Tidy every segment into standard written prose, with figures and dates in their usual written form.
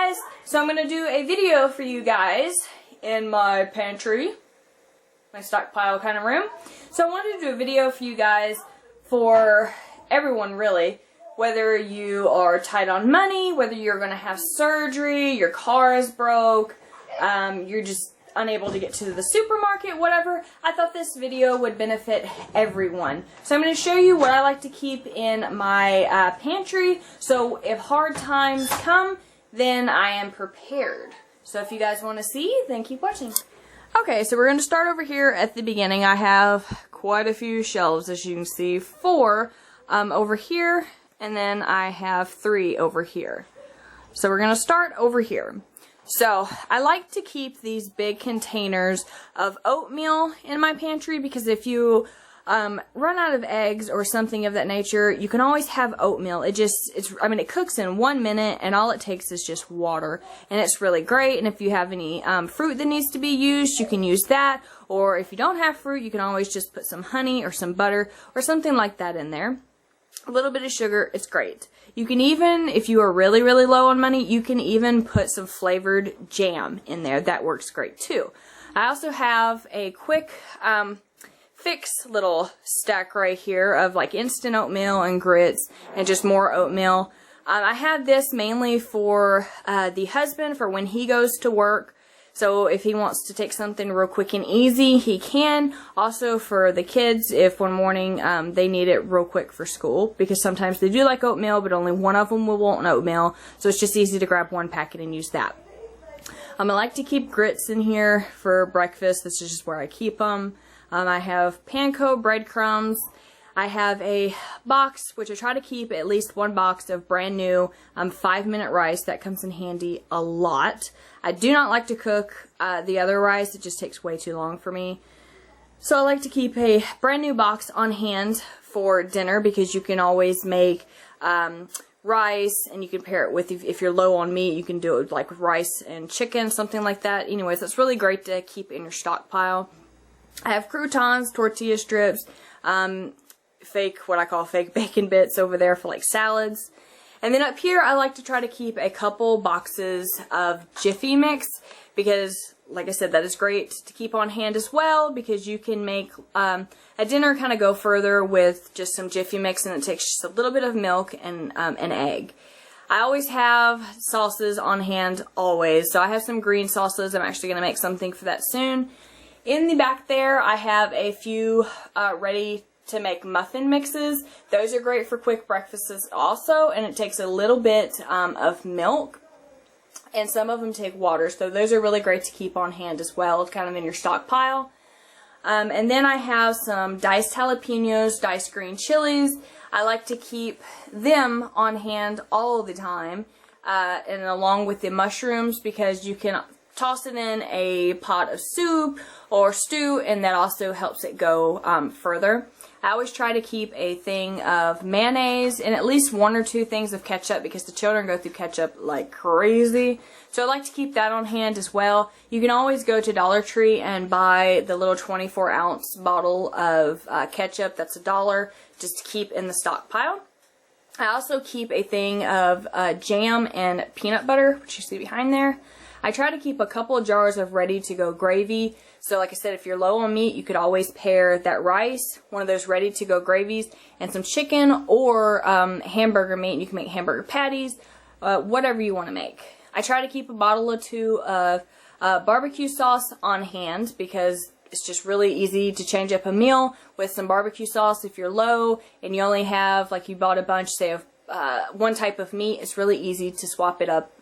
guys, so I'm going to do a video for you guys in my pantry, my stockpile kind of room. So I wanted to do a video for you guys, for everyone really, whether you are tight on money, whether you're going to have surgery, your car is broke, you're just unable to get to the supermarket, whatever. I thought this video would benefit everyone. So I'm going to show you what I like to keep in my pantry, so if hard times come, then I am prepared. So if you guys want to see, then keep watching. Okay, so we're going to start over here at the beginning. I have quite a few shelves, as you can see. 4 over here, and then I have 3 over here. So we're going to start over here. So I like to keep these big containers of oatmeal in my pantry, because if you run out of eggs or something of that nature, you can always have oatmeal. It cooks in 1 minute, and all it takes is just water, and it's really great. And if you have any fruit that needs to be used, you can use that. Or if you don't have fruit, you can always just put some honey or some butter or something like that in there. A little bit of sugar, it's great. You can even, if you are really, really low on money, you can even put some flavored jam in there. That works great too. I also have a quick fix little stack right here of like instant oatmeal and grits and just more oatmeal. I have this mainly for the husband, for when he goes to work. So if he wants to take something real quick and easy, he can. Also for the kids, if one morning they need it real quick for school, because sometimes they do like oatmeal, but only one of them will want oatmeal. So it's just easy to grab one packet and use that. I like to keep grits in here for breakfast. This is just where I keep them. I have panko breadcrumbs. I have a box, which I try to keep at least 1 box of brand new 5-minute rice. That comes in handy a lot. I do not like to cook the other rice. It just takes way too long for me. So I like to keep a brand new box on hand for dinner, because you can always make rice, and you can pair it with, if you're low on meat, you can do it like rice and chicken, something like that. Anyways, that's really great to keep in your stockpile. I have croutons, tortilla strips, what I call fake bacon bits over there for like salads. And then up here, I like to try to keep a couple boxes of Jiffy Mix, because like I said, that is great to keep on hand as well, because you can make a dinner kind of go further with just some Jiffy Mix, and it takes just a little bit of milk and an egg. I always have sauces on hand, always. So I have some green sauces. I'm actually going to make something for that soon. In the back there, I have a few ready to make muffin mixes. Those are great for quick breakfasts also, and it takes a little bit of milk, and some of them take water, so those are really great to keep on hand as well, kind of in your stockpile. And then I have some diced jalapenos, diced green chilies. I like to keep them on hand all the time, and along with the mushrooms, because you can toss it in a pot of soup or stew, and that also helps it go further. I always try to keep a thing of mayonnaise and at least 1 or 2 things of ketchup, because the children go through ketchup like crazy. So I like to keep that on hand as well. You can always go to Dollar Tree and buy the little 24-ounce bottle of ketchup. That's $1, just to keep in the stockpile. I also keep a thing of jam and peanut butter, which you see behind there. I try to keep a couple of jars of ready-to-go gravy. So like I said, if you're low on meat, you could always pair that rice, one of those ready-to-go gravies, and some chicken or hamburger meat. You can make hamburger patties, whatever you want to make. I try to keep a bottle or 2 of barbecue sauce on hand, because it's just really easy to change up a meal with some barbecue sauce. If you're low and you only have, like you bought a bunch, say, of 1 type of meat, it's really easy to swap it up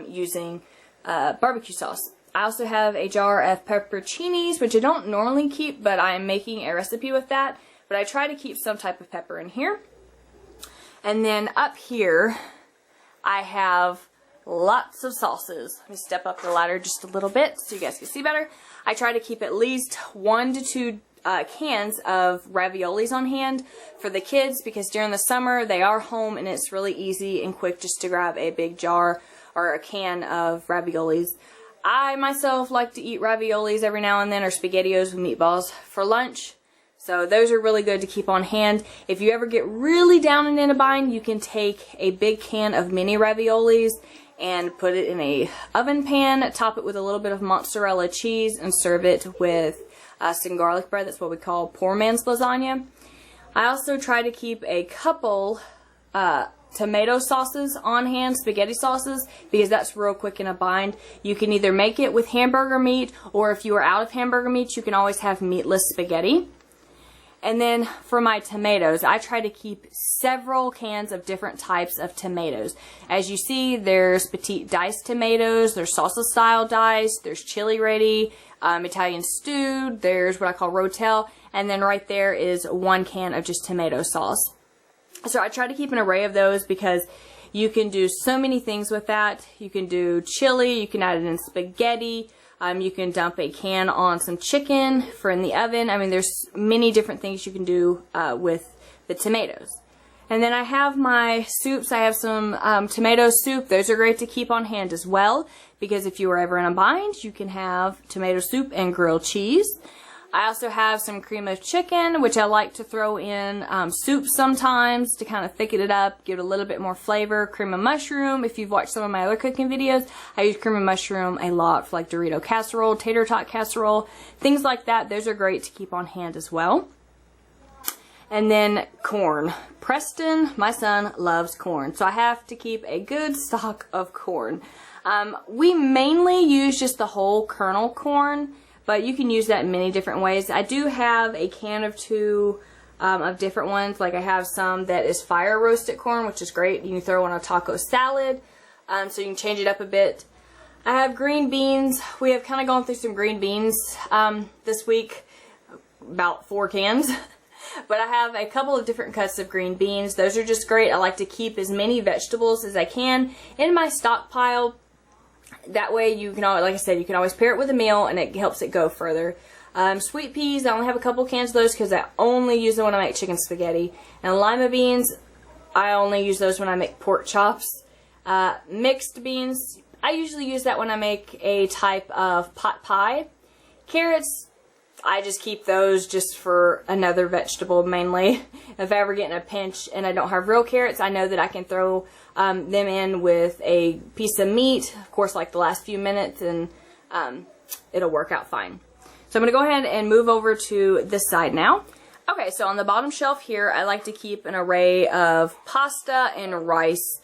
using barbecue sauce. I also have a jar of pepperoncinis, which I don't normally keep, but I am making a recipe with that. But I try to keep some type of pepper in here. And then up here, I have lots of sauces. Let me step up the ladder just a little bit so you guys can see better. I try to keep at least 1 to 2 cans of raviolis on hand for the kids, because during the summer they are home, and it's really easy and quick just to grab a big jar or a can of raviolis. I myself like to eat raviolis every now and then, or SpaghettiOs with meatballs for lunch. So those are really good to keep on hand. If you ever get really down and in a bind, you can take a big can of mini raviolis and put it in a oven pan, top it with a little bit of mozzarella cheese, and serve it with some garlic bread. That's what we call poor man's lasagna. I also try to keep a couple tomato sauces on hand, spaghetti sauces, because that's real quick in a bind. You can either make it with hamburger meat, or if you are out of hamburger meat, you can always have meatless spaghetti. And then for my tomatoes, I try to keep several cans of different types of tomatoes. As you see, there's petite diced tomatoes, there's salsa style diced, there's chili ready, Italian stewed, there's what I call rotel, and then right there is 1 can of just tomato sauce. So I try to keep an array of those because you can do so many things with that. You can do chili, you can add it in spaghetti, you can dump a can on some chicken for in the oven. I mean, there's many different things you can do with the tomatoes. And then I have my soups. I have some tomato soup. Those are great to keep on hand as well, because if you are ever in a bind, you can have tomato soup and grilled cheese. I also have some cream of chicken, which I like to throw in soup sometimes to kind of thicken it up, give it a little bit more flavor. Cream of mushroom. If you've watched some of my other cooking videos, I use cream of mushroom a lot for like Dorito casserole, tater tot casserole, things like that. Those are great to keep on hand as well. And then corn. Preston, my son, loves corn, so I have to keep a good stock of corn. We mainly use just the whole kernel corn, but you can use that in many different ways. I do have a can or two of different ones. Like I have some that is fire roasted corn, which is great. You can throw on a taco salad, so you can change it up a bit. I have green beans. We have kind of gone through some green beans this week, about 4 cans. But I have a couple of different cuts of green beans. Those are just great. I like to keep as many vegetables as I can in my stockpile. That way you can always, like I said, you can always pair it with a meal and it helps it go further. Sweet peas, I only have a couple cans of those because I only use them when I make chicken spaghetti. And lima beans, I only use those when I make pork chops. Mixed beans, I usually use that when I make a type of pot pie. Carrots, I just keep those just for another vegetable mainly. If I ever get in a pinch and I don't have real carrots, I know that I can throw them in with a piece of meat, of course like the last few minutes, and it'll work out fine. So I'm going to go ahead and move over to this side now. Okay, so on the bottom shelf here, I like to keep an array of pasta and rice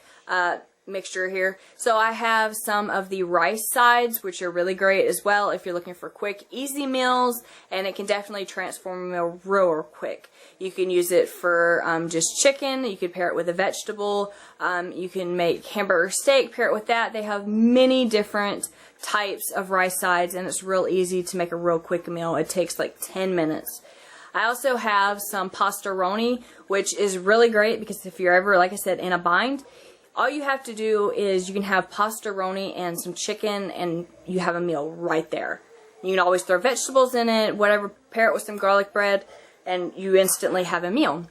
mixture here. So I have some of the rice sides, which are really great as well if you're looking for quick, easy meals, and it can definitely transform a meal real quick. You can use it for just chicken. You can pair it with a vegetable. You can make hamburger steak, pair it with that. They have many different types of rice sides, and it's real easy to make a real quick meal. It takes like 10 minutes. I also have some pastaroni, which is really great because if you're ever, like I said, in a bind, all you have to do is you can have pastaroni and some chicken and you have a meal right there. You can always throw vegetables in it, whatever, pair it with some garlic bread, and you instantly have a meal.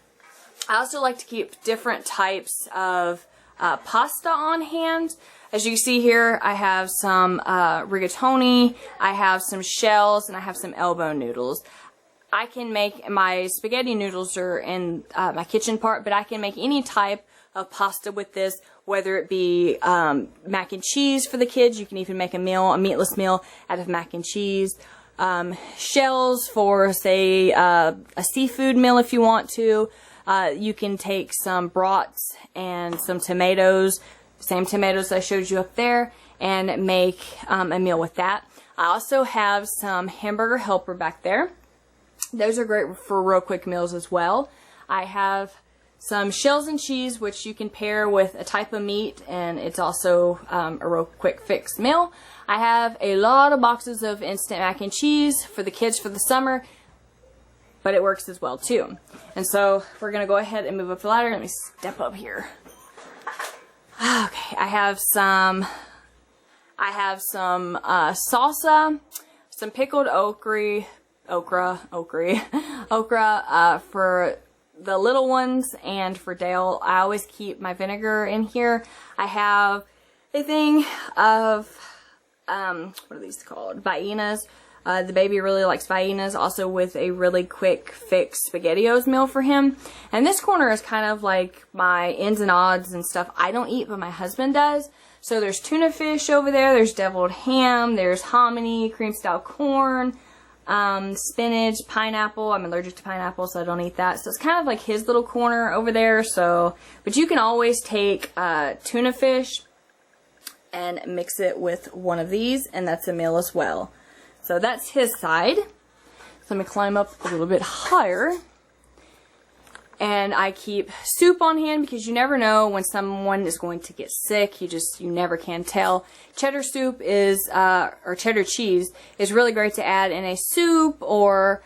I also like to keep different types of pasta on hand. As you can see here, I have some rigatoni, I have some shells, and I have some elbow noodles. I can make, my spaghetti noodles are in my kitchen part, but I can make any type of pasta with this, whether it be mac and cheese for the kids. You can even make a meal, a meatless meal out of mac and cheese. Shells for, say, a seafood meal if you want to. You can take some brats and some tomatoes, same tomatoes I showed you up there, and make a meal with that. I also have some hamburger helper back there. Those are great for real quick meals as well. I have some shells and cheese, which you can pair with a type of meat, and it's also a real quick fix meal. I have a lot of boxes of instant mac and cheese for the kids for the summer, but it works as well too. And so we're going to go ahead and move up the ladder. Let me step up here. Okay, I have some salsa, some pickled okra for the little ones and for Dale. I always keep my vinegar in here. I have a thing of, what are these called? Bainas, The baby really likes Viennas, also with a really quick fix SpaghettiOs meal for him. And this corner is kind of like my ins and odds and stuff I don't eat, but my husband does. So there's tuna fish over there, there's deviled ham, there's hominy, cream style corn, spinach, pineapple. I'm allergic to pineapple, so I don't eat that. So it's kind of like his little corner over there. So, but you can always take tuna fish and mix it with one of these, and that's a meal as well. So that's his side. So let me climb up a little bit higher. And I keep soup on hand because you never know when someone is going to get sick. You never can tell. Cheddar soup is, or cheddar cheese is really great to add in a soup or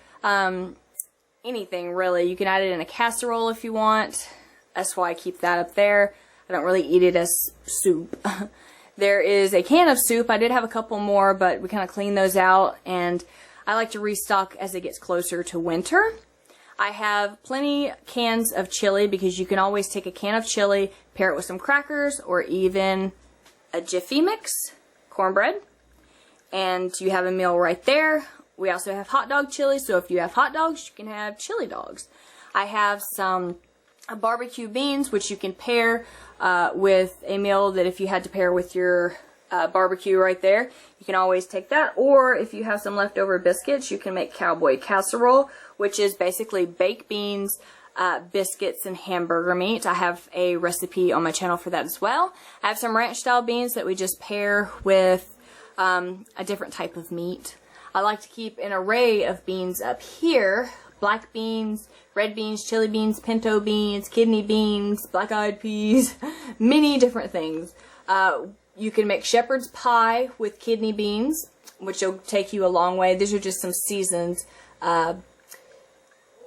anything really. You can add it in a casserole if you want. That's why I keep that up there. I don't really eat it as soup. There is a can of soup. I did have a couple more, but we kind of cleaned those out. And I like to restock as it gets closer to winter. I have plenty cans of chili because you can always take a can of chili, pair it with some crackers or even a Jiffy mix, cornbread, and you have a meal right there. We also have hot dog chili, so if you have hot dogs, you can have chili dogs. I have some barbecue beans, which you can pair with a meal that if you had to pair with your barbecue right there, you can always take that. Or if you have some leftover biscuits, you can make cowboy casserole, which is basically baked beans, biscuits, and hamburger meat. I have a recipe on my channel for that as well. I have some ranch style beans that we just pair with a different type of meat. I like to keep an array of beans up here. Black beans, red beans, chili beans, pinto beans, kidney beans, black-eyed peas, many different things. You can make shepherd's pie with kidney beans, which will take you a long way. These are just some seasoned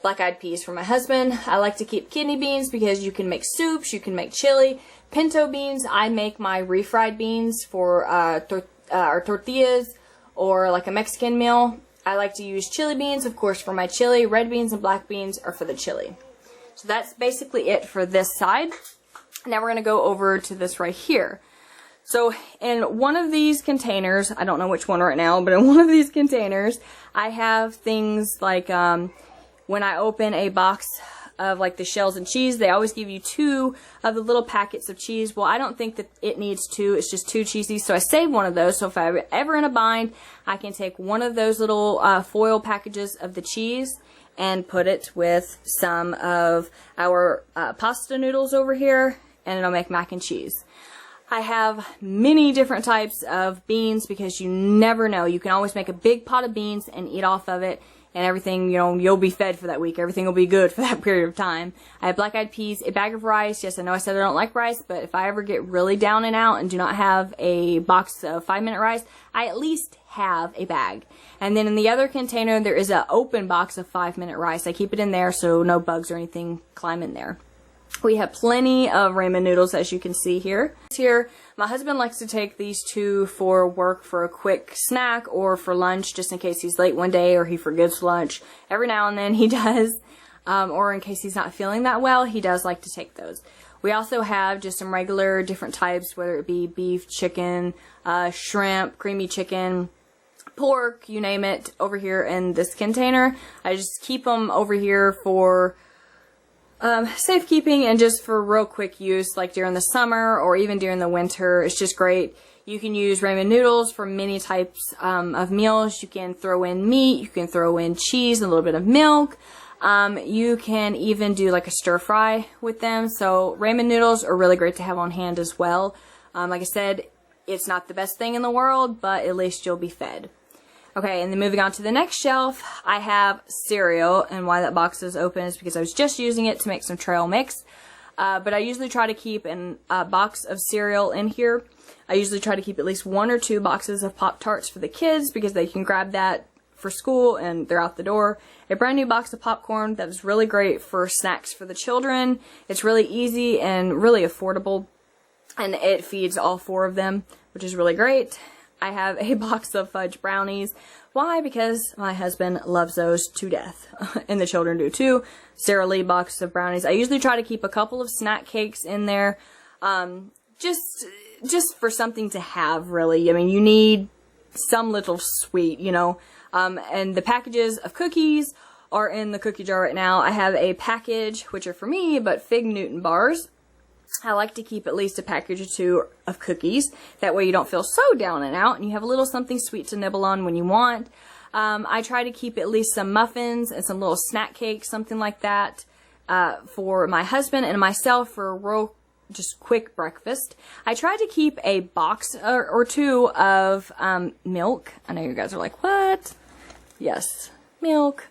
black-eyed peas for my husband. I like to keep kidney beans because you can make soups, you can make chili. Pinto beans, I make my refried beans for tortillas or like a Mexican meal. I like to use chili beans, of course, for my chili. Red beans and black beans are for the chili. So that's basically it for this side. Now we're going to go over to this right here. So in one of these containers, I don't know which one right now, but in one of these containers, I have things like when I open a box of like the shells and cheese, they always give you 2 of the little packets of cheese. Well, I don't think that it needs 2. It's just too cheesy, so I save one of those. So if I'm ever in a bind, I can take one of those little foil packages of the cheese and put it with some of our pasta noodles over here, and it'll make mac and cheese. I have many different types of beans because you never know. You can always make a big pot of beans and eat off of it, and everything, you know, you'll be fed for that week. Everything will be good for that period of time. I have black-eyed peas, a bag of rice. Yes, I know I said I don't like rice, but if I ever get really down and out and do not have a box of 5-minute rice, I at least have a bag. And then in the other container, there is an open box of 5-minute rice. I keep it in there so no bugs or anything climb in there. We have plenty of ramen noodles, as you can see here. Here, my husband likes to take these 2 for work for a quick snack or for lunch, just in case he's late one day or he forgets lunch. Every now and then he does, or in case he's not feeling that well, he does like to take those. We also have just some regular different types, whether it be beef, chicken, shrimp, creamy chicken, pork, you name it, over here in this container. I just keep them over here for safekeeping and just for real quick use, like during the summer or even during the winter. It's just great. You can use ramen noodles for many types of meals. You can throw in meat, you can throw in cheese, and a little bit of milk. You can even do like a stir fry with them. So ramen noodles are really great to have on hand as well. Like I said, it's not the best thing in the world, but at least you'll be fed. Okay, and then moving on to the next shelf, I have cereal, and why that box is open is because I was just using it to make some trail mix. But I usually try to keep a box of cereal in here. I usually try to keep at least 1 or 2 boxes of Pop-Tarts for the kids because they can grab that for school and they're out the door. A brand new box of popcorn that is really great for snacks for the children. It's really easy and really affordable, and it feeds all 4 of them, which is really great. I have a box of fudge brownies. Why? Because my husband loves those to death. And the children do too. Sara Lee box of brownies. I usually try to keep a couple of snack cakes in there. Just for something to have, really. I mean, you need some little sweet, you know. And the packages of cookies are in the cookie jar right now. I have a package, which are for me, but Fig Newton bars. I like to keep at least a package or two of cookies. That way you don't feel so down and out, and you have a little something sweet to nibble on when you want. I try to keep at least some muffins and some little snack cakes, something like that, for my husband and myself for a real just quick breakfast. I try to keep a box or two of milk. I know you guys are like, what? Yes, milk.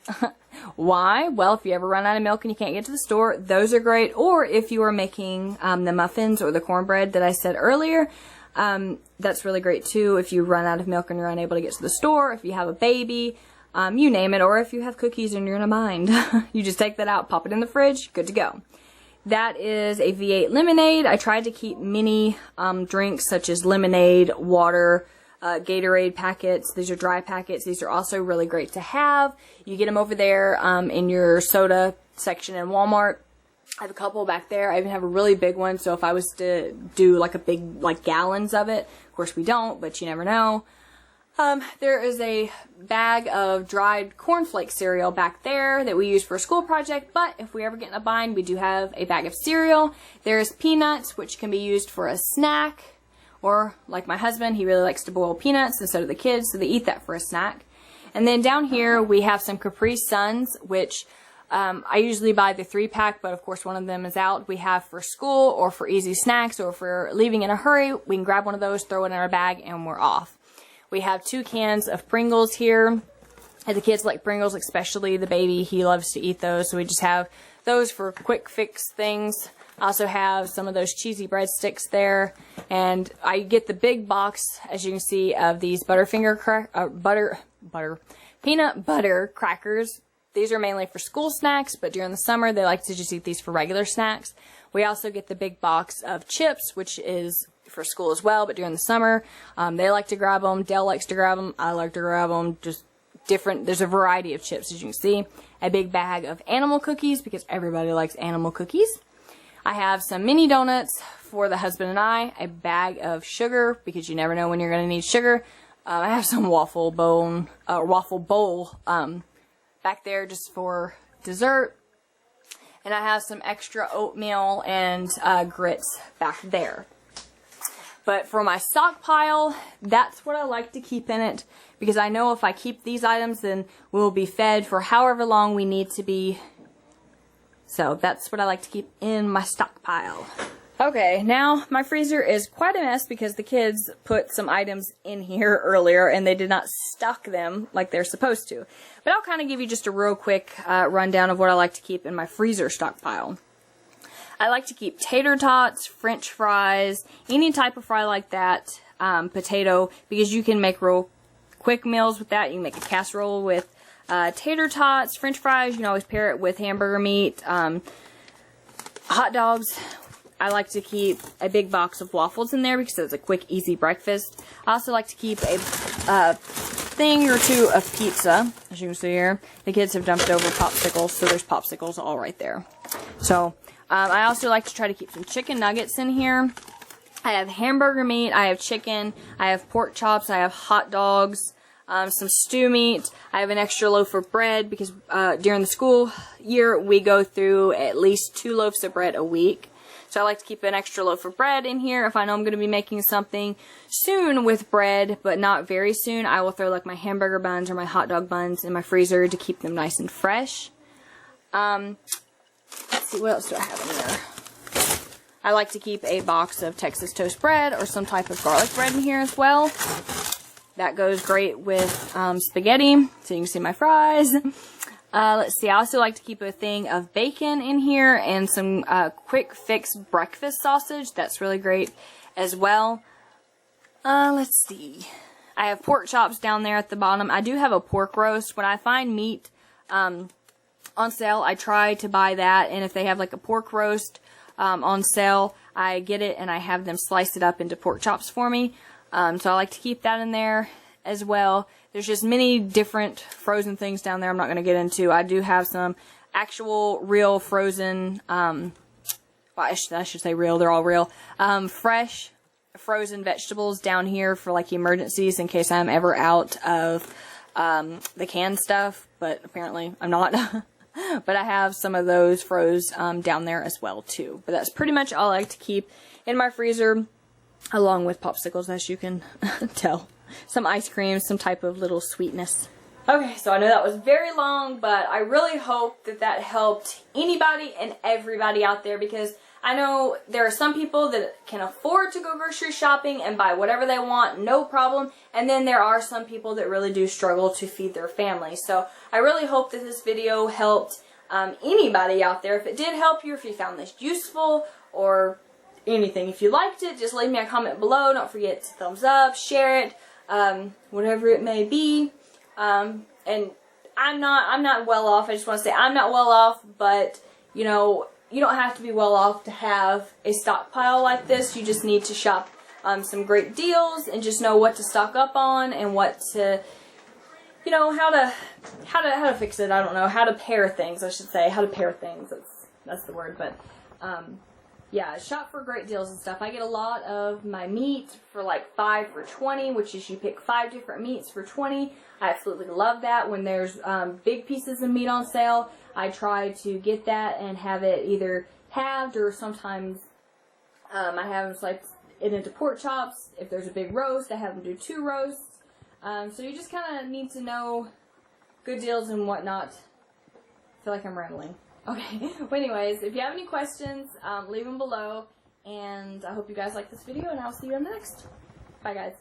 Why? Well, if you ever run out of milk and you can't get to the store, those are great. Or if you are making the muffins or the cornbread that I said earlier, that's really great too. If you run out of milk and you're unable to get to the store, if you have a baby, you name it, or if you have cookies and you're in a bind, you just take that out, pop it in the fridge, good to go. That is a V8 lemonade. I tried to keep mini drinks such as lemonade, water, Gatorade packets. These are dry packets. These are also really great to have. You get them over there in your soda section in Walmart. I have a couple back there. I even have a really big one, so if I was to do like a big, like gallons of it, of course we don't, but you never know. There is a bag of dried cornflake cereal back there that we use for a school project, but if we ever get in a bind, we do have a bag of cereal. There's peanuts, which can be used for a snack, or like my husband, he really likes to boil peanuts, and so do the kids, so they eat that for a snack. And then down here, we have some Capri Suns, which I usually buy the 3-pack, but of course one of them is out. We have for school, or for easy snacks, or if we're leaving in a hurry, we can grab one of those, throw it in our bag, and we're off. We have 2 cans of Pringles here. And the kids like Pringles, especially the baby. He loves to eat those, so we just have those for quick fix things. I also have some of those cheesy breadsticks there. And I get the big box, as you can see, of these peanut butter crackers. These are mainly for school snacks, but during the summer, they like to just eat these for regular snacks. We also get the big box of chips, which is for school as well, but during the summer, they like to grab them. Dale likes to grab them. I like to grab them. Just different. There's a variety of chips, as you can see. A big bag of animal cookies, because everybody likes animal cookies. I have some mini donuts for the husband and I. A bag of sugar, because you never know when you're going to need sugar. I have some waffle bowl back there just for dessert. And I have some extra oatmeal and grits back there. But for my stockpile, that's what I like to keep in it, because I know if I keep these items, then we'll be fed for however long we need to be. So that's what I like to keep in my stockpile. Okay, now my freezer is quite a mess because the kids put some items in here earlier and they did not stock them like they're supposed to. But I'll kind of give you just a real quick rundown of what I like to keep in my freezer stockpile. I like to keep tater tots, french fries, any type of fry like that, potato, because you can make real quick meals with that. You can make a casserole with tater tots, french fries. You can always pair it with hamburger meat, hot dogs. I like to keep a big box of waffles in there because it's a quick, easy breakfast. I also like to keep a thing or two of pizza, as you can see here. The kids have dumped over popsicles, so there's popsicles all right there. So I also like to try to keep some chicken nuggets in here. I have hamburger meat, I have chicken, I have pork chops, I have hot dogs, some stew meat. I have an extra loaf of bread because during the school year we go through at least 2 loaves of bread a week. So I like to keep an extra loaf of bread in here. If I know I'm going to be making something soon with bread, but not very soon, I will throw like my hamburger buns or my hot dog buns in my freezer to keep them nice and fresh. Let's see, what else do I have in there? I like to keep a box of Texas toast bread or some type of garlic bread in here as well. That goes great with spaghetti, so you can see my fries. Let's see, I also like to keep a thing of bacon in here and some quick fix breakfast sausage. That's really great as well. Let's see. I have pork chops down there at the bottom. I do have a pork roast. When I find meat on sale, I try to buy that, and if they have like a pork roast on sale, I get it and I have them slice it up into pork chops for me. So I like to keep that in there as well. There's just many different frozen things down there I'm not going to get into. I do have some actual real frozen, well, I should say real, they're all real, fresh frozen vegetables down here for like emergencies in case I'm ever out of the canned stuff, but apparently I'm not. But I have some of those froze down there as well too. But that's pretty much all I like to keep in my freezer, along with popsicles, as you can tell. Some ice cream, some type of little sweetness. Okay, so I know that was very long, but I really hope that that helped anybody and everybody out there, because I know there are some people that can afford to go grocery shopping and buy whatever they want, no problem. And then there are some people that really do struggle to feed their family. So I really hope that this video helped anybody out there. If it did help you, if you found this useful or anything, if you liked it, just leave me a comment below. Don't forget to thumbs up, share it, whatever it may be. And I'm not well off. I just want to say I'm not well off, but you know, you don't have to be well off to have a stockpile like this. You just need to shop some great deals and just know what to stock up on and what to, you know, how to fix it. I don't know, how to pair things, I should say. How to pair things. That's the word. But yeah, shop for great deals and stuff. I get a lot of my meat for like 5 for $20, which is you pick 5 different meats for $20. I absolutely love that. When there's big pieces of meat on sale, I try to get that and have it either halved, or sometimes I have them sliced it into pork chops. If there's a big roast, I have them do 2 roasts. So you just kind of need to know good deals and whatnot. I feel like I'm rambling. Okay, well anyways, if you have any questions, leave them below, and I hope you guys like this video, and I'll see you in the next. Bye guys.